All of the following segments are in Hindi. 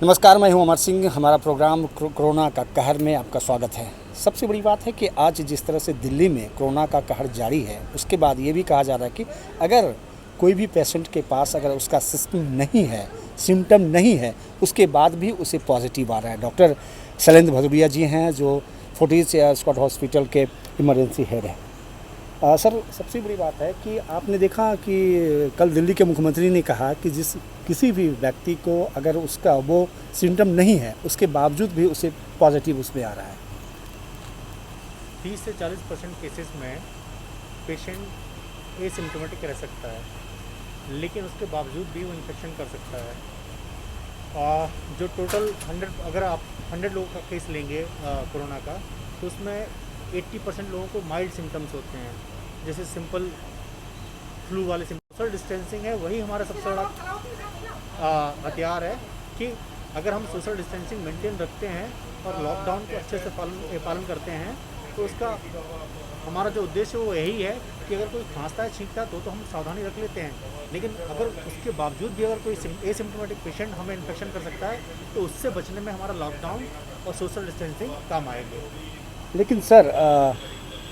नमस्कार, मैं हूं अमर सिंह। हमारा प्रोग्राम कोरोना का कहर में आपका स्वागत है। सबसे बड़ी बात है कि आज जिस तरह से दिल्ली में कोरोना का कहर जारी है, उसके बाद ये भी कहा जा रहा है कि अगर कोई भी पेशेंट के पास अगर उसका सिम्टम नहीं है, उसके बाद भी उसे पॉजिटिव आ रहा है। डॉक्टर शैलेंद्र भदौरिया जी हैं, जो फोर्टिस स्कॉट हॉस्पिटल के इमरजेंसी हेड हैं। सर, सबसे बड़ी बात है कि आपने देखा कि कल दिल्ली के मुख्यमंत्री ने कहा कि किसी भी व्यक्ति को अगर उसका वो सिम्टम नहीं है, उसके बावजूद भी उसे पॉजिटिव उसमें आ रहा है। 30 से 40% केसेस में पेशेंट एसिम्प्टोमेटिक रह सकता है, लेकिन उसके बावजूद भी वो इन्फेक्शन कर सकता है। जो टोटल 100 अगर आप 100 लोगों का केस लेंगे कोरोना का, तो उसमें 80% लोगों को माइल्ड सिम्टम्स होते हैं, जैसे सिंपल फ्लू वाले सिम्टम। सोशल डिस्टेंसिंग है, वही हमारा सबसे बड़ा हथियार है कि अगर हम सोशल डिस्टेंसिंग मेंटेन रखते हैं और लॉकडाउन को अच्छे से पालन करते हैं, तो उसका हमारा जो उद्देश्य वो यही है कि अगर कोई खांसता है, छींकता है तो हम सावधानी रख लेते हैं, लेकिन अगर उसके बावजूद भी अगर कोई एसिम्प्टोमेटिक पेशेंट हमें इन्फेक्शन कर सकता है, तो उससे बचने में हमारा लॉकडाउन और सोशल डिस्टेंसिंग काम आएंगे। लेकिन सर,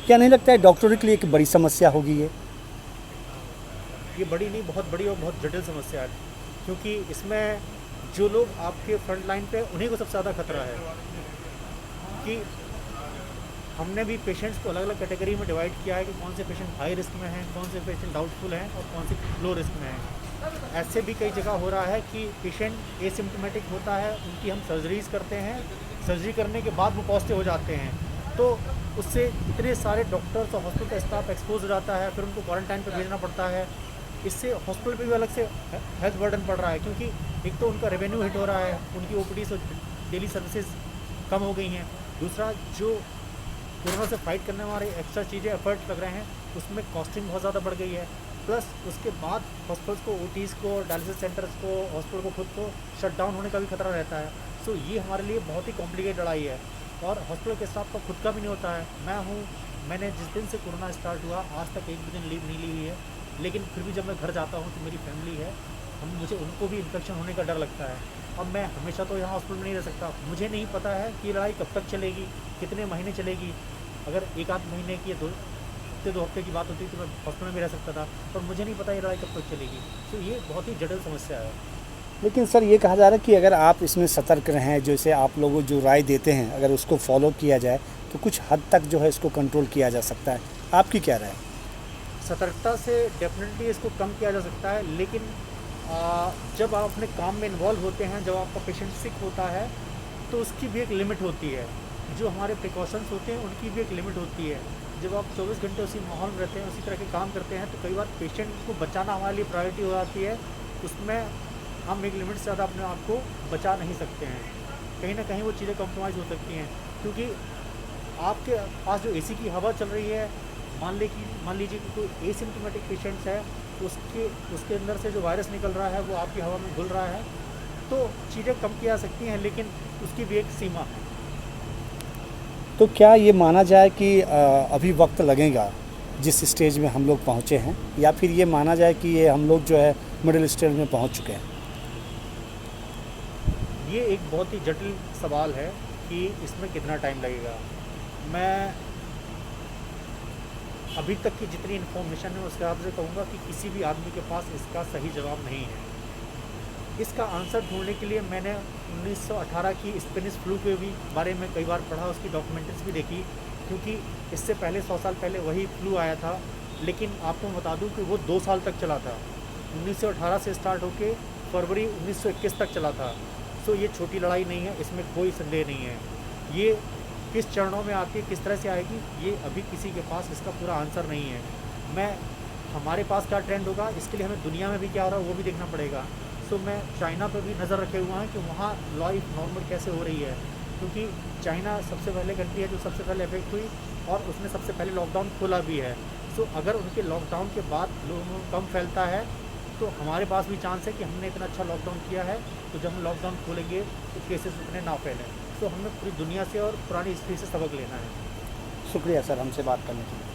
क्या नहीं लगता है डॉक्टरों के लिए एक बड़ी समस्या होगी ये बड़ी नहीं, बहुत बड़ी और बहुत जटिल समस्या है, क्योंकि इसमें जो लोग आपके फ्रंट लाइन पे, उन्हीं को सबसे ज़्यादा खतरा है। कि हमने भी पेशेंट्स को अलग अलग कैटेगरी में डिवाइड किया है कि कौन से पेशेंट हाई रिस्क में हैं, कौन से पेशेंट डाउटफुल हैं और कौन से लो रिस्क में हैं। ऐसे भी कई जगह हो रहा है कि पेशेंट एसिम्प्टोमेटिक होता है, उनकी हम सर्जरीज करते हैं, सर्जरी करने के बाद वो पॉजिटिव हो जाते हैं, तो उससे इतने सारे डॉक्टर्स और हॉस्पिटल का स्टाफ एक्सपोज हो जाता है, फिर उनको क्वारंटाइन पर भेजना पड़ता है। इससे हॉस्पिटल पे भी अलग से हेल्थ बर्डन पड़ रहा है, क्योंकि एक तो उनका रेवेन्यू हिट हो रहा है, उनकी ओपीडी और डेली सर्विसेज कम हो गई हैं। दूसरा, जो कोरोना से फाइट करने में हमारे एक्स्ट्रा चीज़ें एफर्ट लग रहे हैं, उसमें कॉस्टिंग बहुत ज़्यादा बढ़ गई है। प्लस उसके बाद हॉस्पिटल्स को, ओटीज़ को, डायलिसिस सेंटर्स को, हॉस्पिटल को खुद को शट डाउन होने का भी खतरा रहता है। सो ये हमारे लिए बहुत ही कॉम्प्लिकेटेड लड़ाई है, और हॉस्पिटल के स्टाफ का खुद का भी नहीं होता है। मैंने जिस दिन से कोरोना स्टार्ट हुआ, आज तक एक भी दिन लीव नहीं ली हुई है, लेकिन फिर भी जब मैं घर जाता हूँ तो मेरी फैमिली है, मुझे उनको भी इन्फेक्शन होने का डर लगता है। अब मैं हमेशा तो यहाँ हॉस्पिटल में नहीं रह सकता, मुझे नहीं पता है कि ये लड़ाई कब तक चलेगी, कितने महीने चलेगी। अगर एक आध महीने की या दो हफ्ते की बात होती तो मैं हॉस्पिटल में भी रह सकता था, पर मुझे नहीं पता ये लड़ाई कब तक चलेगी। तो ये बहुत ही जटिल समस्या है। लेकिन सर, ये कहा जा रहा है कि अगर आप इसमें सतर्क रहें, जैसे आप लोगों जो राय देते हैं, अगर उसको फॉलो किया जाए तो कुछ हद तक जो है इसको कंट्रोल किया जा सकता है। आपकी क्या राय है? सतर्कता से डेफिनेटली इसको कम किया जा सकता है, लेकिन जब आप अपने काम में इन्वॉल्व होते हैं, जब आपका पेशेंट सिक होता है, तो उसकी भी एक लिमिट होती है। जो हमारे प्रिकॉशंस होते हैं उनकी भी एक लिमिट होती है। जब आप 24 घंटे उसी माहौल में रहते हैं, उसी तरह के काम करते हैं, तो कई बार पेशेंट को बचाना हमारे लिए प्रायोरिटी हो जाती है। उसमें हम एक लिमिट से ज़्यादा अपने आप को बचा नहीं सकते हैं। कहीं ना कहीं वो चीज़ें कॉम्प्रोमाइज़ हो सकती हैं, क्योंकि आपके पास जो एसी की हवा चल रही है, मान लीजिए कि कोई एसिम्प्टोमेटिक पेशेंट्स है, उसके अंदर से जो वायरस निकल रहा है वो आपकी हवा में घुल रहा है, तो चीज़ें कम की जा सकती हैं, लेकिन उसकी भी एक सीमा है। तो क्या ये माना जाए कि अभी वक्त लगेगा जिस स्टेज में हम लोग पहुँचे हैं, या फिर ये माना जाए कि ये हम लोग जो है मिडिल स्टेज में पहुँच चुके हैं? ये एक बहुत ही जटिल सवाल है कि इसमें कितना टाइम लगेगा। मैं अभी तक की जितनी इन्फॉर्मेशन है उसके हिसाब से कहूँगा कि किसी भी आदमी के पास इसका सही जवाब नहीं है। इसका आंसर ढूंढने के लिए मैंने 1918 की स्पेनिश फ्लू के भी बारे में कई बार पढ़ा, उसकी डॉक्यूमेंट्रीज भी देखी, क्योंकि इससे पहले 100 साल पहले वही फ्लू आया था। लेकिन आपको बता दूं कि वो 2 साल तक चला था। 1918 से स्टार्ट होकर फरवरी 1921 तक चला था। सो ये छोटी लड़ाई नहीं है, इसमें कोई संदेह नहीं है। ये किस चरणों में आती है, किस तरह से आएगी, ये अभी किसी के पास इसका पूरा आंसर नहीं है। हमारे पास क्या ट्रेंड होगा, इसके लिए हमें दुनिया में भी क्या हो रहा है वो भी देखना पड़ेगा। सो मैं चाइना पर भी नज़र रखे हुआ है कि वहाँ लाइफ नॉर्मल कैसे हो रही है, क्योंकि चाइना सबसे पहले कंट्री है जो सबसे पहले इफेक्ट हुई, और उसने सबसे पहले लॉकडाउन खोला भी है। सो अगर उनके लॉकडाउन के बाद लोगों को कम फैलता है, तो हमारे पास भी चांस है कि हमने इतना अच्छा लॉकडाउन किया है, तो जब हम लॉकडाउन खोलेंगे तो केसेस उतने ना फैलें। तो हमें पूरी दुनिया से और पुरानी हिस्ट्री से सबक लेना है। शुक्रिया सर, हमसे बात करने के लिए।